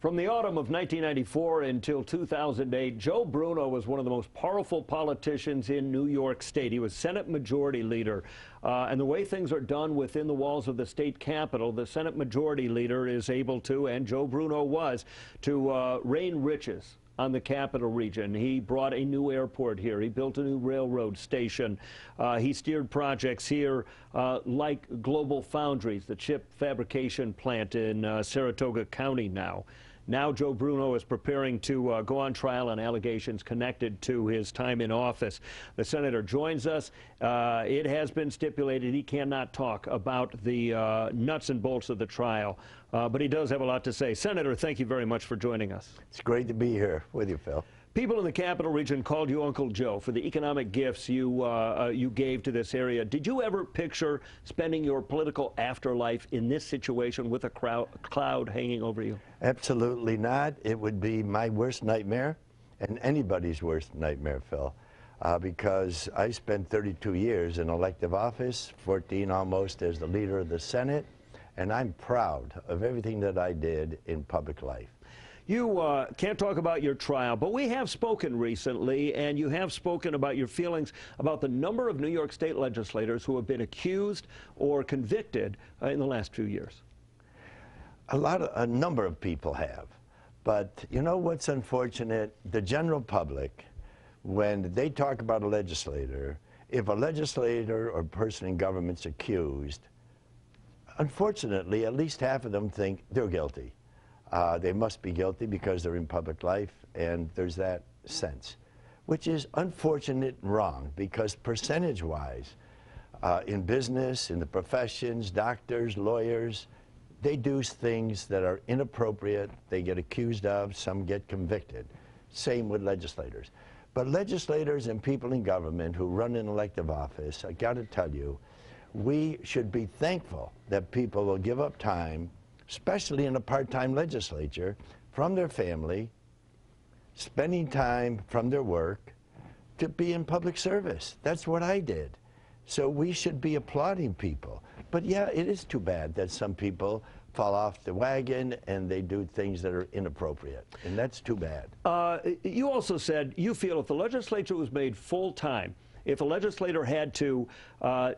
From the autumn of 1994 until 2008, Joe Bruno was one of the most powerful politicians in New York State. He was Senate Majority Leader. And the way things are done within the walls of the state capitol, the Senate Majority Leader is able to, and Joe Bruno was, to rain riches on the capital region. He brought a new airport here. He built a new railroad station. He steered projects here like Global Foundries, the chip fabrication plant in Saratoga County now. Now Joe Bruno is preparing to go on trial on allegations connected to his time in office. The senator joins us. It has been stipulated he cannot talk about the nuts and bolts of the trial, but he does have a lot to say. Senator, thank you very much for joining us. It's great to be here with you, Phil. People in the capital region called you Uncle Joe for the economic gifts you gave to this area. Did you ever picture spending your political afterlife in this situation with a cloud hanging over you? Absolutely not. It would be my worst nightmare and anybody's worst nightmare, Phil, because I spent 32 years in elective office, 14 almost as the leader of the Senate, and I'm proud of everything that I did in public life. You can't talk about your trial, but we have spoken recently, and you have spoken about your feelings about the number of New York State legislators who have been accused or convicted in the last few years. A number of people have, but you know what's unfortunate? The general public, when they talk about a legislator, if a legislator or person in government's accused, unfortunately, at least half of them think they're guilty. They must be guilty because they're in public life, and there's that sense, which is unfortunate and wrong, because percentage-wise, in business, in the professions, doctors, lawyers, they do things that are inappropriate. They get accused of, some get convicted. Same with legislators. But legislators and people in government who run in elective office, I got to tell you, we should be thankful that people will give up time, especially in a part-time legislature, from their family, spending time from their work to be in public service. That's what I did. So we should be applauding people. But yeah, it is too bad that some people fall off the wagon and they do things that are inappropriate, and that's too bad. You also said you feel if the legislature was made full-time, if a legislator had to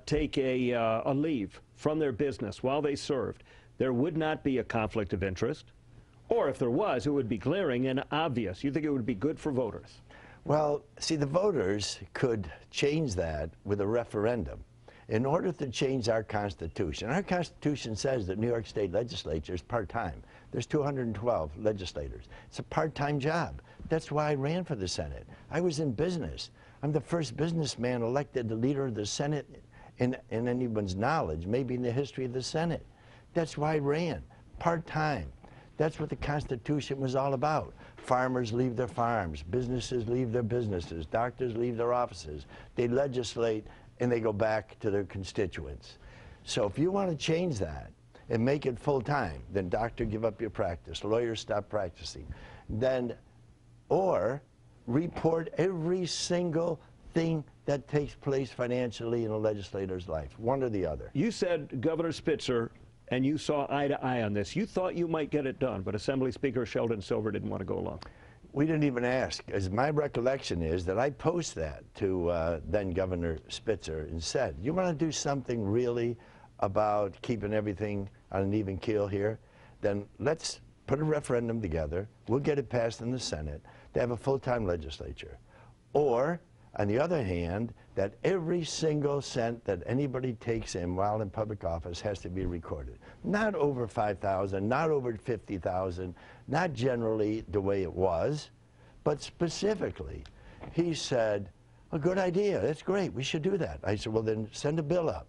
take a leave from their business while they served, there would not be a conflict of interest, or if there was, it would be glaring and obvious. You think it would be good for voters? Well, see, the voters could change that with a referendum. In order to change our Constitution says that New York State legislature is part-time. There's 212 legislators. It's a part-time job. That's why I ran for the Senate. I was in business. I'm the first businessman elected the leader of the Senate in anyone's knowledge, maybe in the history of the Senate. That's why I ran, part-time. That's what the Constitution was all about. Farmers leave their farms, businesses leave their businesses, doctors leave their offices. They legislate and they go back to their constituents. So if you want to change that and make it full-time, then doctor, give up your practice, lawyers, stop practicing. Then, or report every single thing that takes place financially in a legislator's life, one or the other. You said Governor Spitzer, and you saw eye to eye on this. You thought you might get it done, but Assembly Speaker Sheldon Silver didn't want to go along. We didn't even ask. As my recollection is that I posed that to then Governor Spitzer and said, you want to do something really about keeping everything on an even keel here? Then let's put a referendum together. We'll get it passed in the Senate to have a full-time legislature. Or, on the other hand, that every single cent that anybody takes in while in public office has to be recorded. Not over 5,000, not over 50,000, not generally the way it was, but specifically. He said, a good idea, that's great, we should do that. I said, well then send a bill up.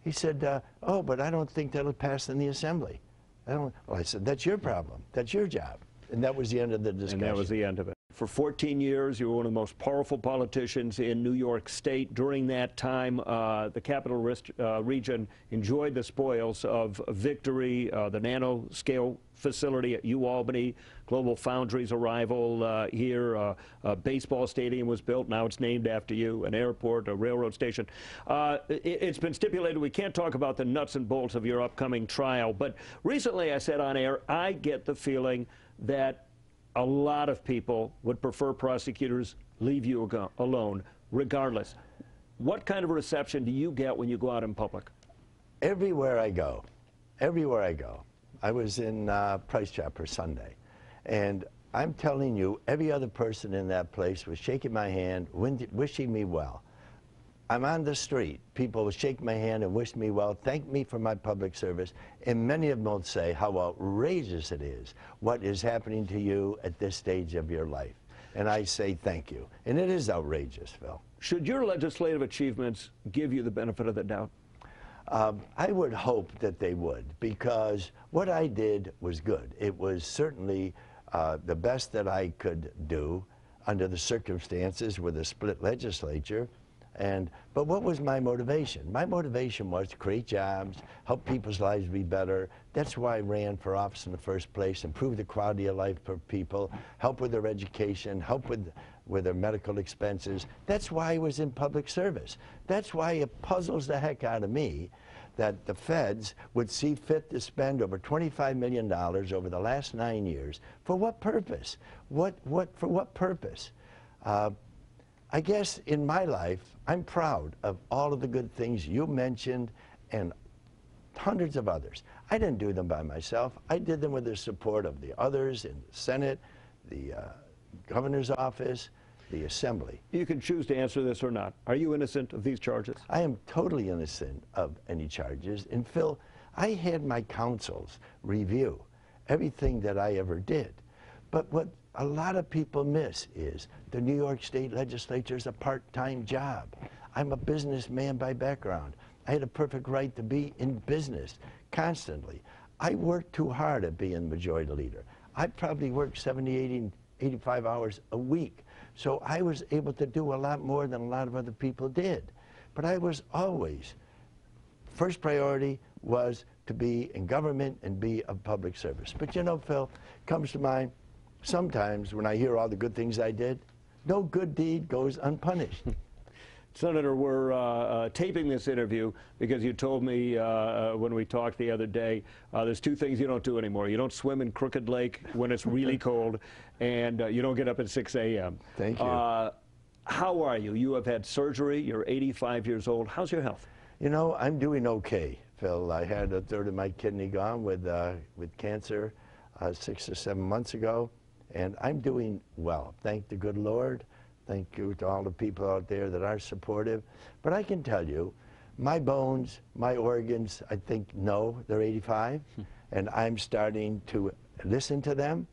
He said, oh, but I don't think that'll pass in the Assembly. Well, I said, that's your problem, that's your job. And that was the end of the discussion. And that was the end of it. for 14 years. You were one of the most powerful politicians in New York State. During that time, the Capital Region enjoyed the spoils of victory, the nanoscale facility at UAlbany, Global Foundries arrival here, a baseball stadium was built. Now it's named after you, an airport, a railroad station. It's been stipulated we can't talk about the nuts and bolts of your upcoming trial, but recently I said on air, I get the feeling that a lot of people would prefer prosecutors leave you alone, regardless. What kind of reception do you get when you go out in public? Everywhere I go, everywhere I go. I was in Price Chopper Sunday, and I'm telling you, every other person in that place was shaking my hand, wishing me well. I'm on the street. People will shake my hand and wish me well, thank me for my public service, and many of them will say how outrageous it is what is happening to you at this stage of your life. And I say thank you. And it is outrageous, Phil. Should your legislative achievements give you the benefit of the doubt? I would hope that they would, because what I did was good. It was certainly the best that I could do under the circumstances with a split legislature. But what was my motivation? My motivation was to create jobs, help people's lives be better. That's why I ran for office in the first place, improve the quality of life for people, help with their education, help with their medical expenses. That's why I was in public service. That's why it puzzles the heck out of me that the feds would see fit to spend over $25 million over the last 9 years. For what purpose? For what purpose? I guess in my life, I'm proud of all of the good things you mentioned and hundreds of others. I didn't do them by myself. I did them with the support of the others in the Senate, the governor's office, the Assembly. You can choose to answer this or not. Are you innocent of these charges? I am totally innocent of any charges. And Phil, I had my counsels review everything that I ever did. But what a lot of people miss is the New York State Legislature is a part-time job. I'm a businessman by background. I had a perfect right to be in business constantly. I worked too hard at being majority leader. I probably worked 70, 80, 85 hours a week. So I was able to do a lot more than a lot of other people did. But I was always, first priority was to be in government and be of public service. But you know, Phil, comes to mind, sometimes when I hear all the good things I did, no good deed goes unpunished. Senator, we're taping this interview because you told me when we talked the other day, there's two things you don't do anymore. You don't swim in Crooked Lake when it's really cold, and you don't get up at 6 a.m. Thank you. How are you? You have had surgery. You're 85 years old. How's your health? You know, I'm doing okay, Phil. I had a third of my kidney gone with cancer 6 or 7 months ago, and I'm doing well. Thank the good Lord. Thank you to all the people out there that are supportive. But I can tell you, my bones, my organs, I think, know they're 85, and I'm starting to listen to them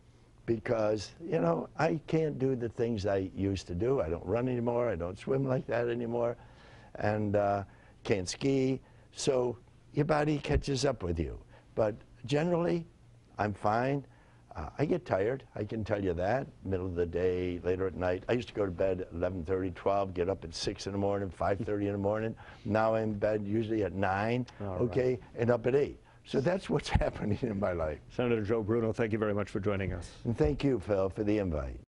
because, you know, I can't do the things I used to do. I don't run anymore. I don't swim like that anymore, and can't ski. So your body catches up with you. But generally, I'm fine. I get tired, I can tell you that, middle of the day, later at night. I used to go to bed at 11:30, 12, get up at 6 in the morning, 5:30 in the morning. Now I'm in bed usually at 9, okay, right, and up at 8. So that's what's happening in my life. Senator Joe Bruno, thank you very much for joining us. And thank you, Phil, for the invite.